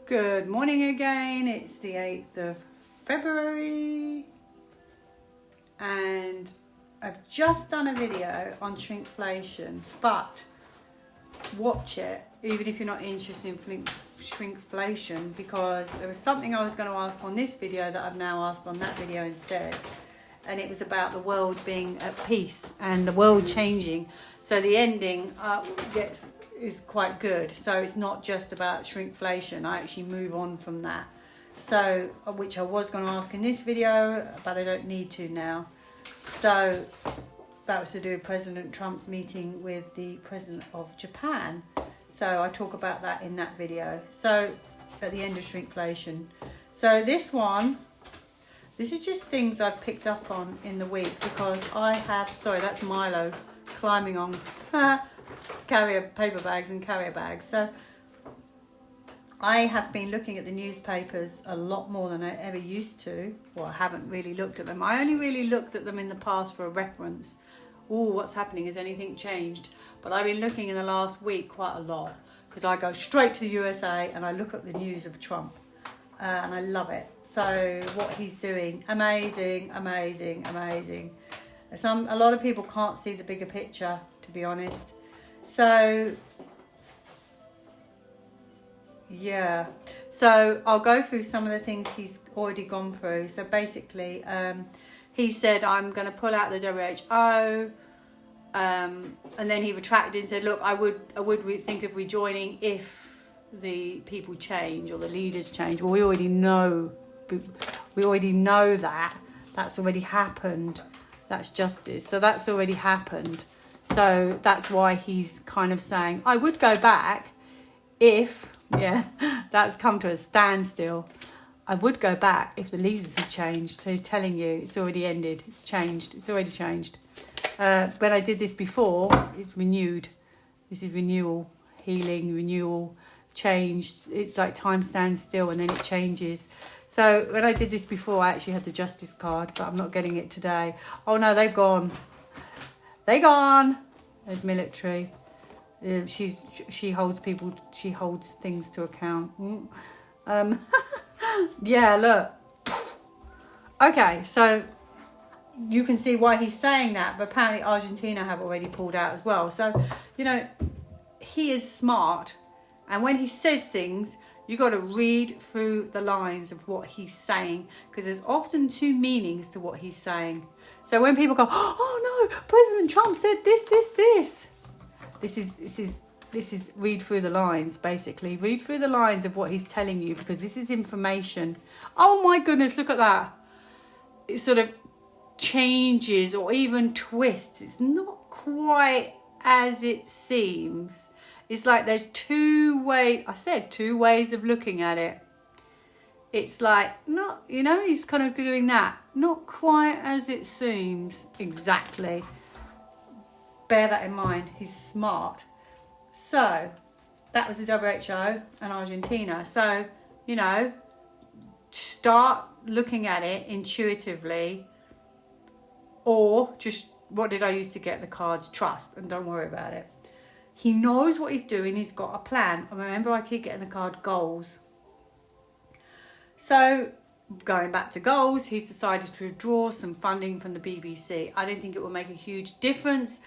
Good morning again. It's the 8th of February and I've just done a video on shrinkflation, but watch it even if you're not interested in shrinkflation, because there was something I was going to ask on this video that I've now asked on that video instead, and it was about the world being at peace and the world changing. So the ending is quite good. So it's not just about shrinkflation. I actually move on from that. So, which I was going to ask in this video, but I don't need to now. So that was to do with President Trump's meeting with the President of Japan. So I talk about that in that video. So at the end of shrinkflation. So this is just things I've picked up on in the week because I have, sorry, that's Milo climbing on paper bags and carrier bags. So I have been looking at the newspapers a lot more than I ever used to. Well, I haven't really looked at them. I only really looked at them in the past for a reference. Oh, what's happening? Has anything changed? But I've been looking in the last week quite a lot because I go straight to the USA and I look at the news of Trump. And I love it. So what he's doing, amazing, amazing, amazing. A lot of people can't see the bigger picture, to be honest. So yeah, so I'll go through some of the things he's already gone through. So basically, he said, I'm going to pull out the WHO, and then he retracted and said, look, I would think of rejoining if the people change or the leaders change. Well, we already know that. That's already happened. That's justice. So that's already happened. So that's why he's kind of saying, I would go back if, yeah, that's come to a standstill. I would go back if the leaders had changed. So he's telling you it's already ended. It's changed. It's already changed. When I did this before, it's renewed. This is renewal, healing, renewal, change. It's like time stands still and then it changes. So when I did this before, I actually had the justice card, but I'm not getting it today. Oh no, they've gone. They gone. There's military. She holds people. She holds things to account. Yeah, look. Okay, so you can see why he's saying that, but apparently Argentina have already pulled out as well. So, you know, he is smart, and when he says things, you got to read through the lines of what he's saying, because there's often two meanings to what he's saying. So when people go, oh no, President Trump said this. This is read through the lines, basically. Read through the lines of what he's telling you, because this is information. Oh my goodness, look at that. It sort of changes or even twists. It's not quite as it seems. It's like there's two ways of looking at it. It's like, not, you know, he's kind of doing that. Not quite as it seems. Exactly. Bear that in mind. He's smart. So, that was the WHO and Argentina. So, you know, start looking at it intuitively, or just, what did I use to get the cards? Trust, and don't worry about it. He knows what he's doing. He's got a plan. And remember, I keep getting the card goals. So, going back to goals, he's decided to withdraw some funding from the BBC. I don't think it will make a huge difference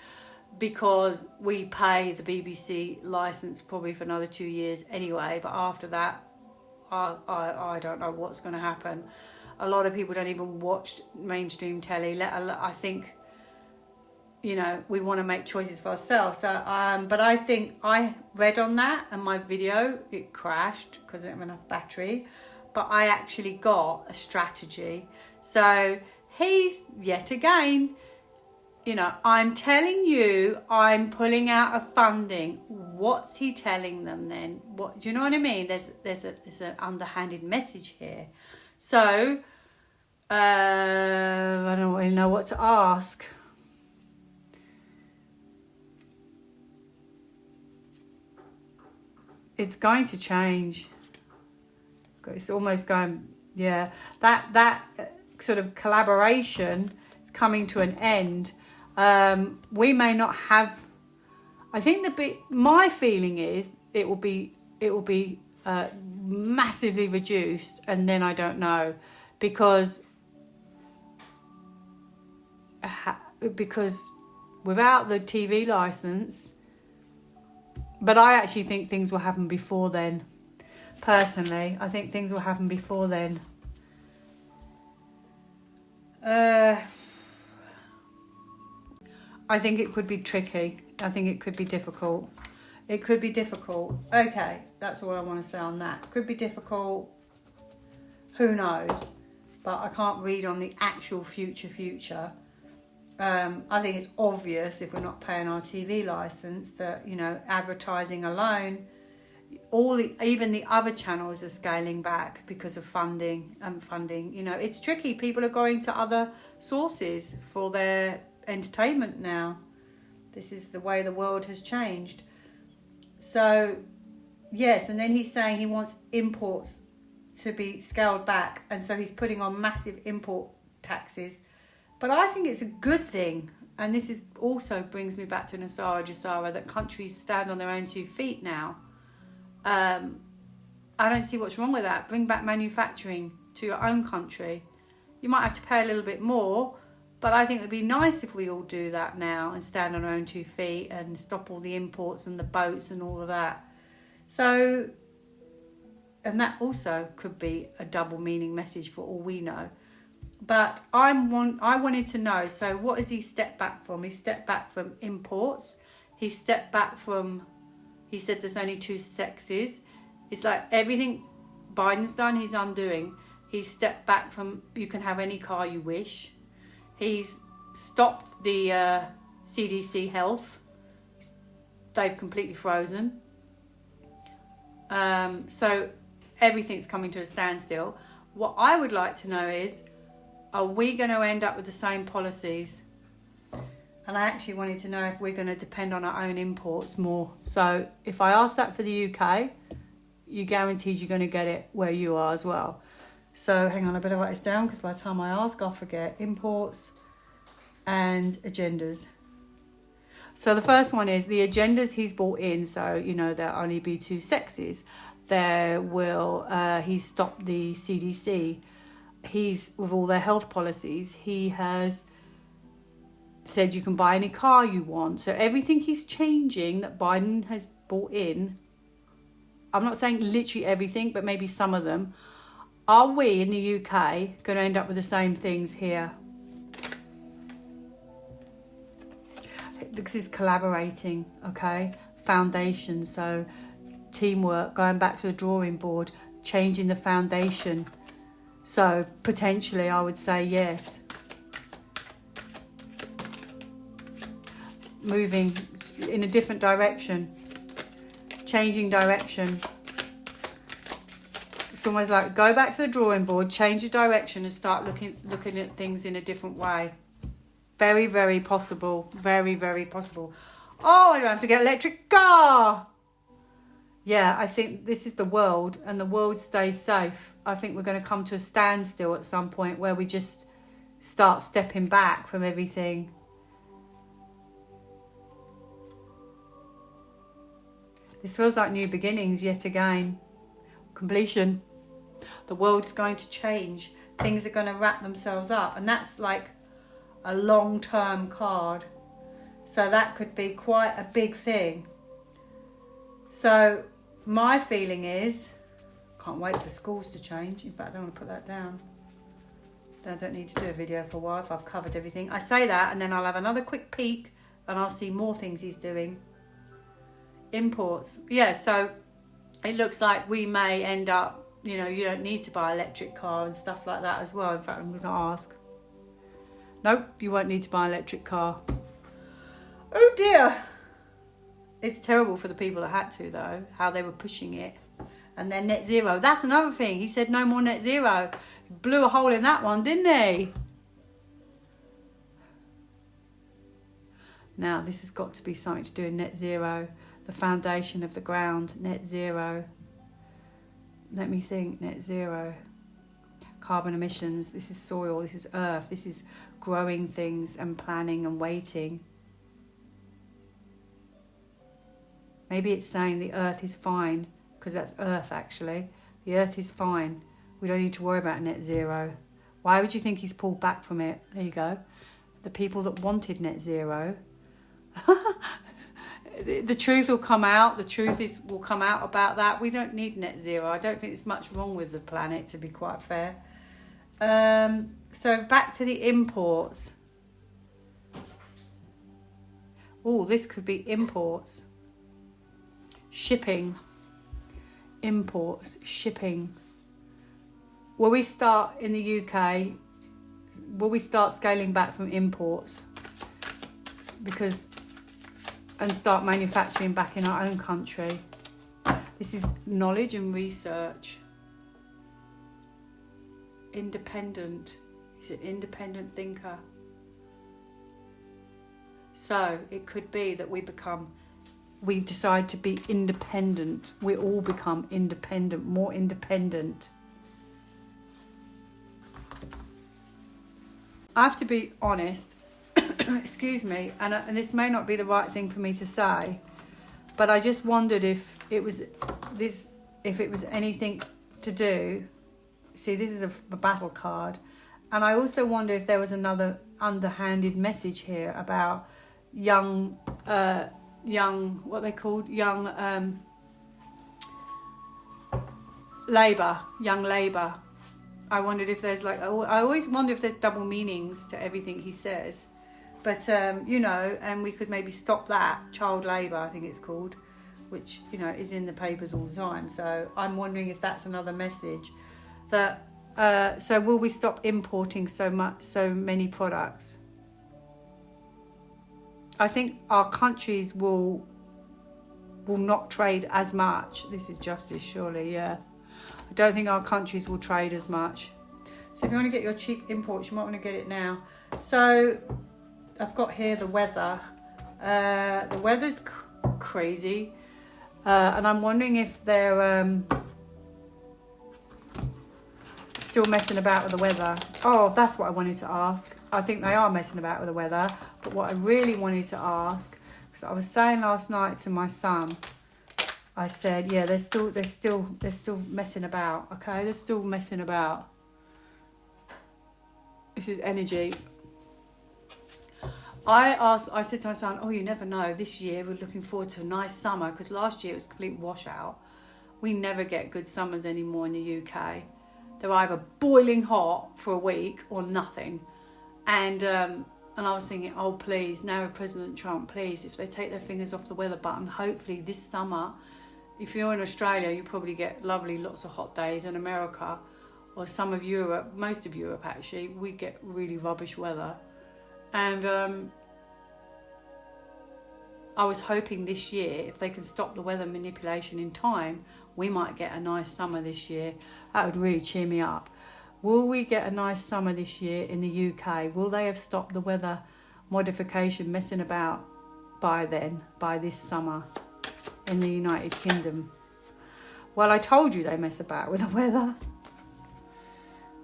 because we pay the BBC license probably for another 2 years anyway. But after that, I don't know what's going to happen. A lot of people don't even watch mainstream telly. I think, you know, we want to make choices for ourselves. So, but I think I read on that, and my video, it crashed because I didn't have enough battery. But I actually got a strategy. So he's, yet again, you know, I'm telling you, I'm pulling out of funding. What's he telling them then? What, do you know what I mean? There's an underhanded message here. So I don't really know what to ask. It's going to change. It's almost going, yeah. That sort of collaboration is coming to an end. We may not have. I think my feeling is it will be massively reduced, and then I don't know, because without the TV license, but I actually think things will happen before then. Personally, I think things will happen before then. I think it could be tricky. I think it could be difficult. It could be difficult. Okay, that's all I want to say on that. Could be difficult. Who knows? But I can't read on the actual future. I think it's obvious, if we're not paying our TV license, that, you know, advertising alone, even the other channels are scaling back because of funding. You know, it's tricky. People are going to other sources for their entertainment now. This is the way the world has changed. So, yes, and then he's saying he wants imports to be scaled back, and so he's putting on massive import taxes. But I think it's a good thing, and this is also brings me back to Nasara Jasara, that countries stand on their own 2 feet now. I don't see what's wrong with that. Bring back manufacturing to your own country. You might have to pay a little bit more, but I think it would be nice if we all do that now and stand on our own 2 feet and stop all the imports and the boats and all of that. So, and that also could be a double meaning message for all we know. But I wanted to know, so what has he stepped back from? He stepped back from imports. He stepped back from, he said there's only 2 sexes. It's like everything Biden's done, he's undoing. He's stepped back from, you can have any car you wish. He's stopped the CDC health. They've completely frozen. So everything's coming to a standstill. What I would like to know is, are we going to end up with the same policies? And I actually wanted to know if we're going to depend on our own imports more. So if I ask that for the UK, you're guaranteed you're going to get it where you are as well. So hang on, I better write this down, because by the time I ask, I'll forget. Imports and agendas. So the first one is the agendas he's brought in. So, you know, there'll only be 2 sexes. There will, he's stopped the CDC. He's, with all their health policies, he has said you can buy any car you want. So everything he's changing that Biden has brought in, I'm not saying literally everything, but maybe some of them. Are we in the UK going to end up with the same things here? This is collaborating, okay? Foundation, so teamwork, going back to the drawing board, changing the foundation. So potentially I would say yes. Moving in a different direction. Changing direction. It's almost like go back to the drawing board, change your direction and start looking at things in a different way. Very, very possible. Very, very possible. Oh, I don't have to get an electric car. Yeah, I think this is the world, and the world stays safe. I think we're going to come to a standstill at some point where we just start stepping back from everything. This feels like new beginnings yet again. Completion. The world's going to change. Things are going to wrap themselves up, and that's like a long-term card. So that could be quite a big thing. So my feeling is, can't wait for schools to change. In fact, I don't want to put that down. I don't need to do a video for a while if I've covered everything. I say that and then I'll have another quick peek and I'll see more things he's doing. Imports. Yeah, so it looks like we may end up, you know, you don't need to buy an electric car and stuff like that as well. In fact, I'm going to ask. Nope, you won't need to buy an electric car. Oh dear. It's terrible for the people that had to, though, how they were pushing it. And then net zero. That's another thing. He said no more net zero. He blew a hole in that one, didn't he? Now, this has got to be something to do with net zero. The foundation of the ground, net zero. Let me think, net zero. Carbon emissions. This is soil. This is earth. This is growing things and planning and waiting. Maybe it's saying the earth is fine, because that's earth actually. The Earth is fine. We don't need to worry about net zero. Why would you think he's pulled back from it? There you go. The people that wanted net zero. The truth will come out. The truth will come out about that. We don't need net zero. I don't think there's much wrong with the planet, to be quite fair. So back to the imports. Oh, this could be imports. Shipping. Imports. Shipping. Will we start in the UK? Will we start scaling back from imports? And start manufacturing back in our own country. This is knowledge and research. Independent. He's an independent thinker. So it could be that we decide to be independent. We all become independent, more independent. I have to be honest, excuse me, and this may not be the right thing for me to say, but I just wondered if it was anything to do. See, this is a battle card, and I also wonder if there was another underhanded message here about young, what they called young labour. I wondered if there's I always wonder if there's double meanings to everything he says. But, and we could maybe stop that, child labour, I think it's called, which, is in the papers all the time. So I'm wondering if that's another message. That so will we stop importing so many products? I think our countries will not trade as much. This is justice, surely, yeah. I don't think our countries will trade as much. So if you want to get your cheap imports, you might want to get it now. So I've got here the weather. The weather's crazy. And I'm wondering if they're still messing about with the weather. Oh, that's what I wanted to ask. I think they are messing about with the weather. But what I really wanted to ask, because I was saying last night to my son, I said, yeah, they're still messing about. Okay, they're still messing about. This is energy. I said to my son, oh, you never know. This year we're looking forward to a nice summer, because last year it was a complete washout. We never get good summers anymore in the UK. They're either boiling hot for a week or nothing. And I was thinking, oh, please, now with President Trump, please, if they take their fingers off the weather button, hopefully this summer, if you're in Australia, you probably get lovely, lots of hot days. In America, or some of Europe, most of Europe actually, we get really rubbish weather. And I was hoping this year, if they can stop the weather manipulation in time, we might get a nice summer this year. That would really cheer me up. Will we get a nice summer this year in the UK? Will they have stopped the weather modification messing about by this summer in the United Kingdom? Well, I told you they mess about with the weather.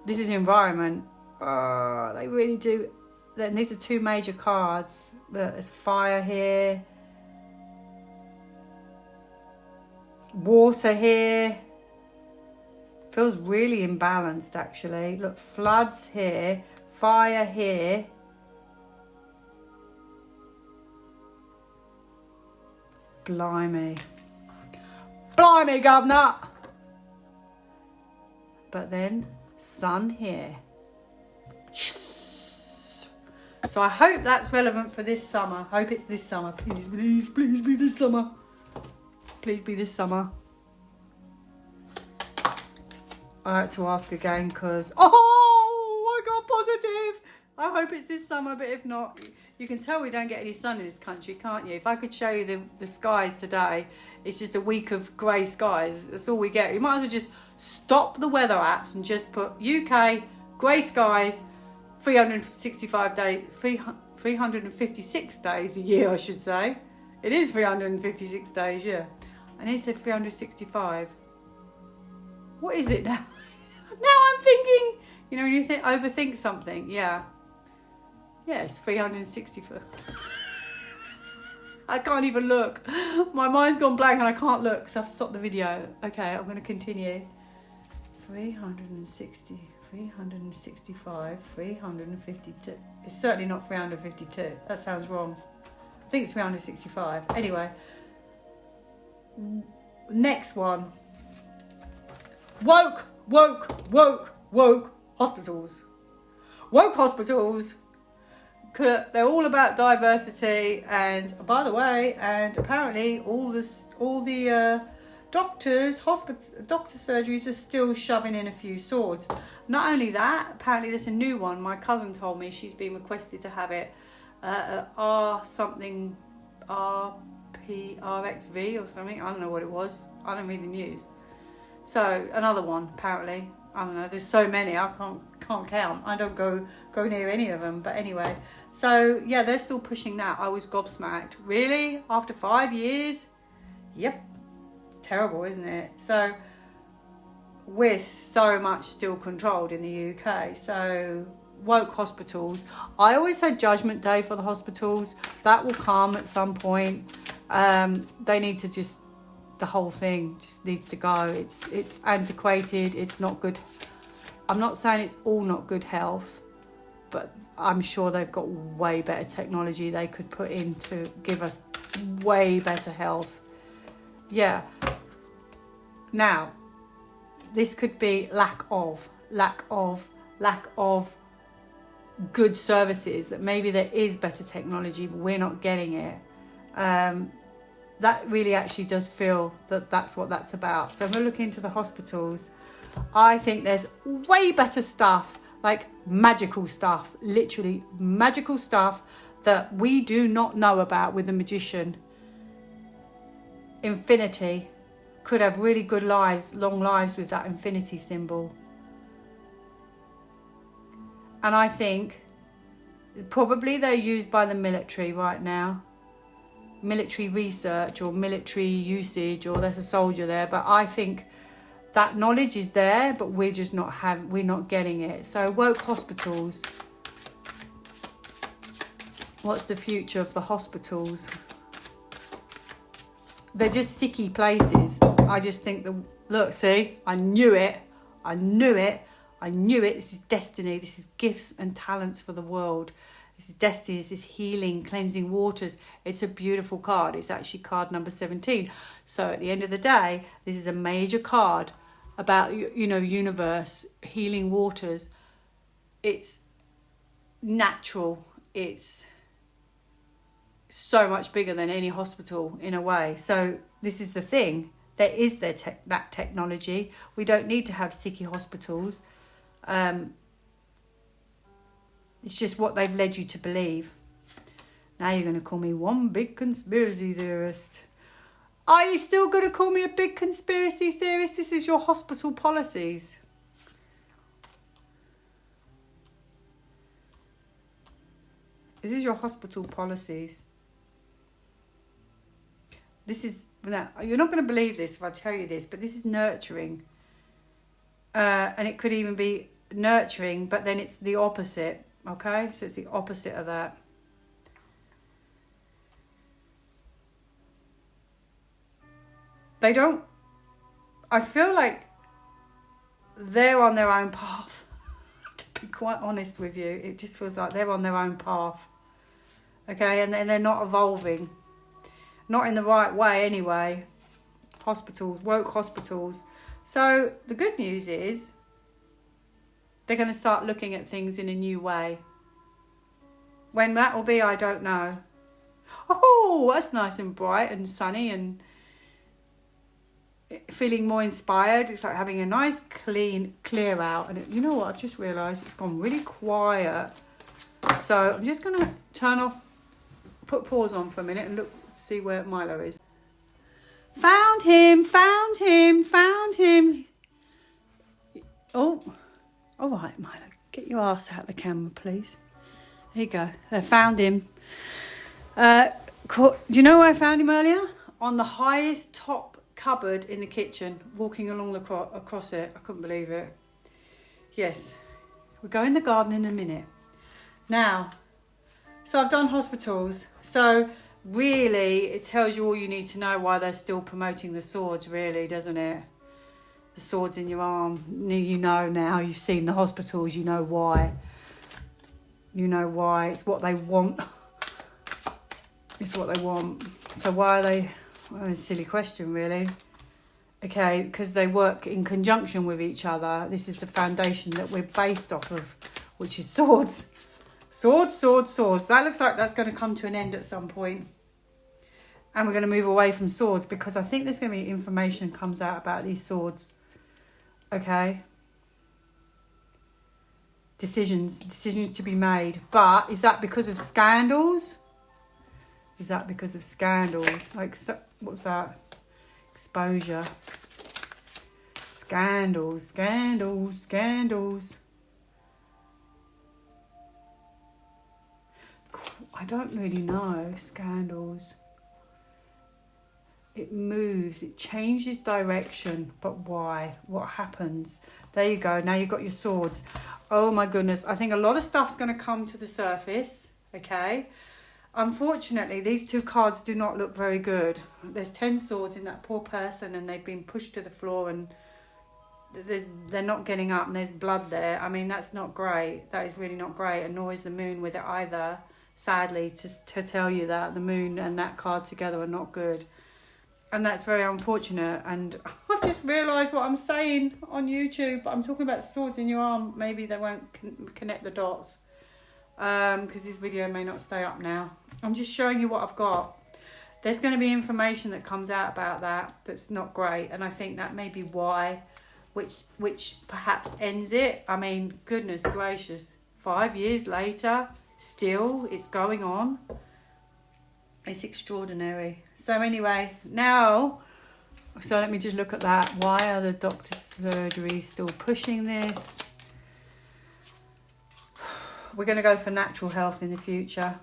This is environment. They really do. Then these are two major cards. There's fire here. Water here. Feels really imbalanced, actually. Look, floods here. Fire here. Blimey. Blimey, governor! But then, sun here. So I hope that's relevant for this summer. Hope it's this summer. Please, please, please be this summer. Please be this summer. I had to ask again because, I got positive. I hope it's this summer, but if not, you can tell we don't get any sun in this country, can't you? If I could show you the skies today, it's just a week of grey skies. That's all we get. You might as well just stop the weather apps and just put UK, grey skies, 365 days, 356 days a year, I should say. It is 356 days, yeah. And it said 365. What is it now? Now I'm thinking, when you overthink something, yeah. Yeah, it's 364. I can't even look. My mind's gone blank and I can't look because I've stopped the video. Okay, I'm going to continue. 360, 365, 352. It's certainly not 352. That sounds wrong. I think it's 365. Anyway, next one. Woke hospitals. Woke hospitals. They're all about diversity, and by the way, and apparently all the doctor surgeries are still shoving in a few swords. Not only that, apparently there's a new one. My cousin told me she's been requested to have it RXV or something. I don't know what it was. I don't read the news. So another one apparently. I don't know. There's so many. I can't count. I don't go near any of them. But anyway. So, yeah, they're still pushing that. I was gobsmacked. Really? After 5 years? Yep. It's terrible, isn't it? So, we're so much still controlled in the UK. So, woke hospitals. I always had Judgment Day for the hospitals. That will come at some point. They need to just... The whole thing just needs to go. It's antiquated. It's not good. I'm not saying it's all not good health, but... I'm sure they've got way better technology they could put in to give us way better health. Yeah. Now, this could be lack of good services, that maybe there is better technology, but we're not getting it. That really actually does feel that that's what that's about. So if we look into the hospitals, I think there's way better stuff, like magical stuff, literally magical stuff that we do not know about with the magician. Infinity could have really good lives, long lives with that infinity symbol. And I think probably they're used by the military right now. Military research or military usage, or there's a soldier there, but I think that knowledge is there, but we're just we're not getting it. So woke hospitals. What's the future of the hospitals? They're just sicky places. I just think look, see, I knew it. This is destiny. This is gifts and talents for the world. This is destiny. This is healing, cleansing waters. It's a beautiful card. It's actually card number 17. So at the end of the day, this is a major card about, universe, healing waters. It's natural. It's so much bigger than any hospital in a way. So this is the thing. There is that technology. We don't need to have sicky hospitals. It's just what they've led you to believe. Now you're going to call me one big conspiracy theorist. Are you still going to call me a big conspiracy theorist? This is your hospital policies. This is your hospital policies. This is... Now, you're not going to believe this if I tell you this, but this is nurturing. And it could even be nurturing, but then it's the opposite. Okay? So it's the opposite of that. They don't... I feel like they're on their own path. To be quite honest with you. It just feels like they're on their own path. Okay? And they're not evolving. Not in the right way anyway. Hospitals, woke hospitals. So the good news is they're going to start looking at things in a new way. When that will be, I don't know. Oh, that's nice and bright and sunny and feeling more inspired. It's like having a nice clean clear out. And you know what? I've just realised it's gone really quiet. So I'm just going to turn off, put pause on for a minute and look, see where Milo is. Found him. Oh, all right, Milo, get your ass out of the camera, please. There you go. I found him. Do you know where I found him earlier? On the highest top cupboard in the kitchen, walking along across it. I couldn't believe it. Yes, we'll go in the garden in a minute. Now, so I've done hospitals. So really, it tells you all you need to know why they're still promoting the swords, really, doesn't it? the swords in your arm. You know now, you've seen the hospitals, you know why. You know why. It's what they want. It's what they want. So why are they... Well, it's a silly question, really. Okay, because they work in conjunction with each other. This is the foundation that we're based off of, which is swords. Swords, swords, swords. That looks like that's going to come to an end at some point. And we're going to move away from swords because I think there's going to be information comes out about these swords. Okay. Decisions to be made. But is that because of scandals? Is that because of scandals? Like, what's that? Exposure. Scandals, scandals, scandals. I don't really know. Scandals. It moves. It changes direction. But why? What happens? There you go. Now you've got your swords. Oh my goodness. I think a lot of stuff's going to come to the surface. Okay. Unfortunately, these two cards do not look very good. There's 10 swords in that poor person and they've been pushed to the floor and they're not getting up and there's blood there. I mean, that's not great. That is really not great. And nor is the moon with it either, sadly, to tell you that. The moon and that card together are not good. And that's very unfortunate. And I've just realised what I'm saying on YouTube. I'm talking about swords in your arm. Maybe they won't connect the dots. Because this video may not stay up now. I'm just showing you what I've got. There's going to be information that comes out about that that's not great, and I think that may be why, which perhaps ends it. I mean, goodness gracious, 5 years later, still it's going on. It's extraordinary. So anyway, now, so let me just look at that. Why are the doctor's surgeries still pushing this? We're going to go for natural health in the future.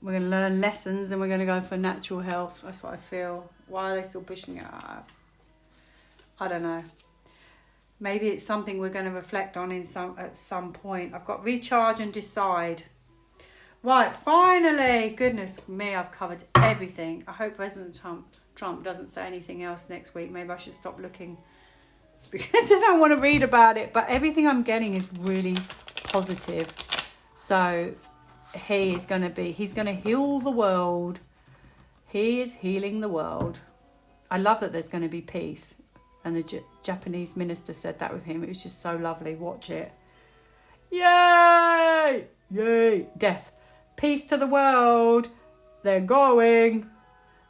We're going to learn lessons and we're going to go for natural health. That's what I feel. Why are they still pushing it? I don't know. Maybe it's something we're going to reflect on at some point. I've got recharge and decide. Right, finally. Goodness me, I've covered everything. I hope President Trump doesn't say anything else next week. Maybe I should stop looking because I don't want to read about it. But everything I'm getting is really positive. So he's going to heal the world. He is healing the world. I love that there's going to be peace. And the Japanese minister said that with him. It was just so lovely. Watch it. Yay! Yay! Death. Peace to the world. They're going.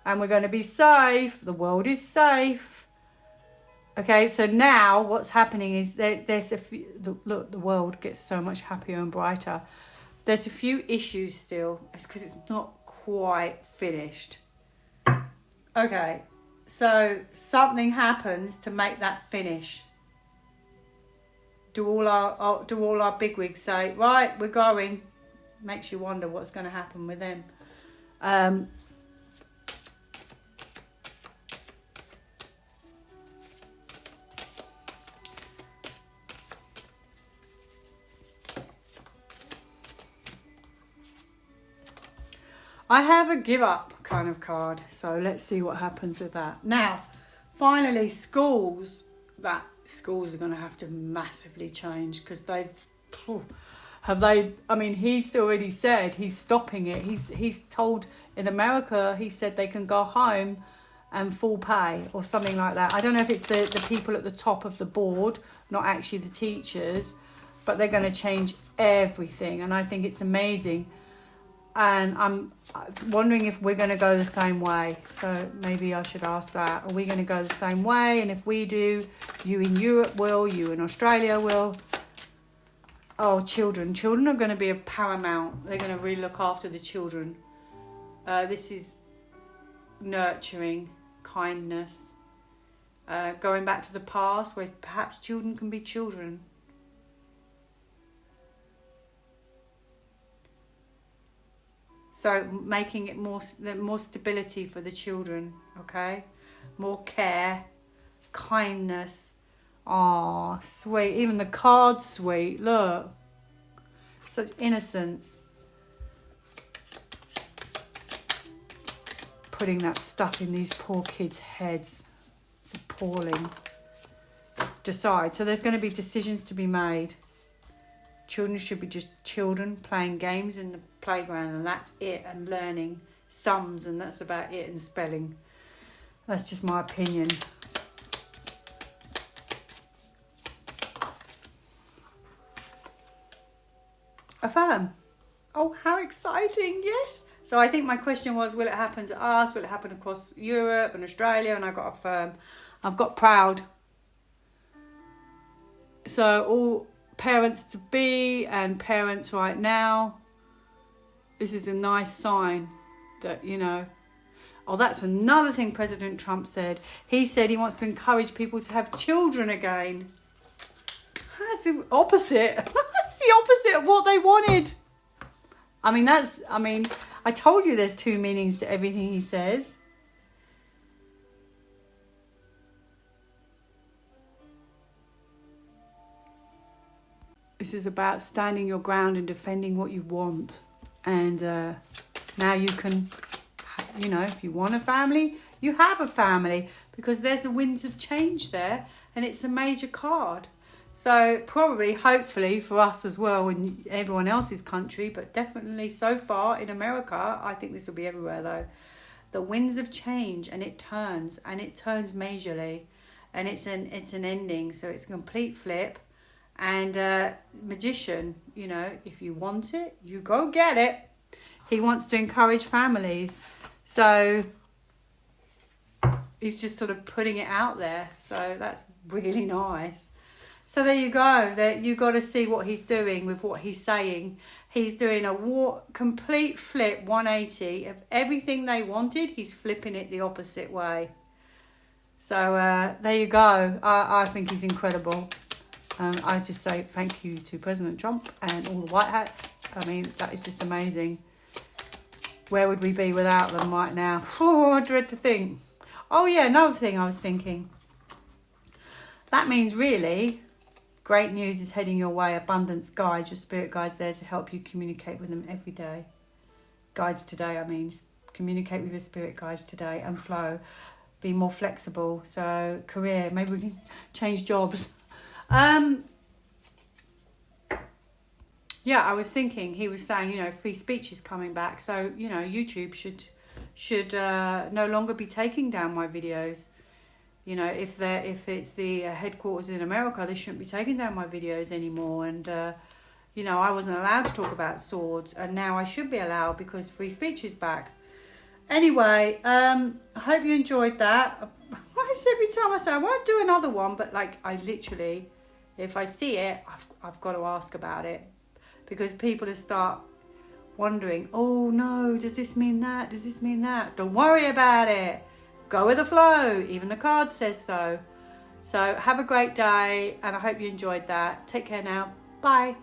And we're going to be safe. The world is safe. Okay, so now what's happening is there's a few... Look, the world gets so much happier and brighter. There's a few issues still. It's because it's not quite finished. Okay, so something happens to make that finish. Do all our bigwigs say, right, we're going? Makes you wonder what's going to happen with them. I have a give up kind of card, so let's see what happens with that. Now, finally, schools are going to have to massively change because he's already said he's stopping it. He's told in America, he said they can go home and full pay or something like that. I don't know if it's the people at the top of the board, not actually the teachers, but they're going to change everything, and I think it's amazing. And I'm wondering if we're going to go the same way. So maybe I should ask that. Are we going to go the same way? And if we do, you in Europe will, you in Australia will. Oh, children. Children are going to be a paramount. They're going to really look after the children. This is nurturing, kindness. Going back to the past where perhaps children can be children. So making it more stability for the children, okay? More care, kindness. Oh, sweet. Even the card's sweet. Look. Such innocence. Putting that stuff in these poor kids' heads. It's appalling. decide. So there's going to be decisions to be made. Children should be just children playing games in the playground, and that's it, and learning sums, and that's about it, and spelling. That's just my opinion. Affirm. Oh, how exciting, yes. So I think my question was, will it happen to us? Will it happen across Europe and Australia? And I got affirm. I've got proud. So all parents to be and parents right now, this is a nice sign that, you know. Oh, that's another thing President Trump said. He said he wants to encourage people to have children again. That's the opposite. That's the opposite of what they wanted. I told you there's two meanings to everything he says. This is about standing your ground and defending what you want. And now you can, you know, if you want a family, you have a family, because there's the winds of change there, and it's a major card. So probably, hopefully for us as well in everyone else's country, but definitely so far in America, I think this will be everywhere though. The winds of change, and it turns majorly, and it's an ending. So it's a complete flip. And magician, you know, if you want it, you go get it. He wants to encourage families. So he's just sort of putting it out there. So that's really nice. So there you go. That you got to see what he's doing with what he's saying. He's doing a complete flip 180 of everything they wanted. He's flipping it the opposite way. So there you go. I think he's incredible. I just say thank you to President Trump and all the white hats. I mean, that is just amazing. Where would we be without them right now? Oh, I dread to think. Oh yeah, another thing I was thinking. That means really, great news is heading your way. Abundance guides, your spirit guides there to help you communicate with them every day. Guides today, communicate with your spirit guides today and flow. Be more flexible. So career, maybe we can change jobs. Yeah, I was thinking, he was saying, you know, free speech is coming back. So, you know, YouTube should no longer be taking down my videos. You know, if it's the headquarters in America, they shouldn't be taking down my videos anymore. And, you know, I wasn't allowed to talk about swords, and now I should be allowed because free speech is back. Anyway, I hope you enjoyed that. Every time I say I won't do another one, but like I literally, if I see it, I've got to ask about it, because people will start wondering, oh no, does this mean that? Does this mean that? Don't worry about it. Go with the flow. Even the card says so. So have a great day, and I hope you enjoyed that. Take care now. Bye.